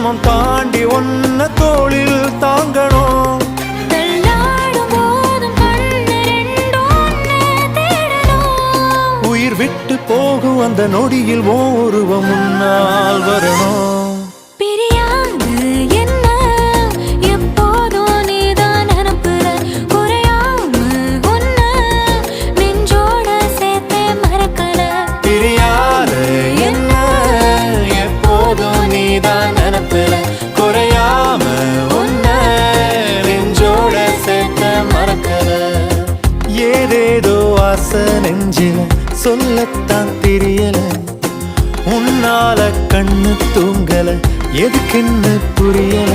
ஜென்மம் தாண்டி ஒன்ன தோளில் தாங்கணும். உயிர் விட்டு போகும் அந்த நொடியில் ஓருவம் முன்னால் வரணும். ஏதேதோ ஆசை நெஞ்சில சொல்லத்தான் தெரியல, உன்னால கண்ணு தூங்கல, எதுக்குன்னு புரியல.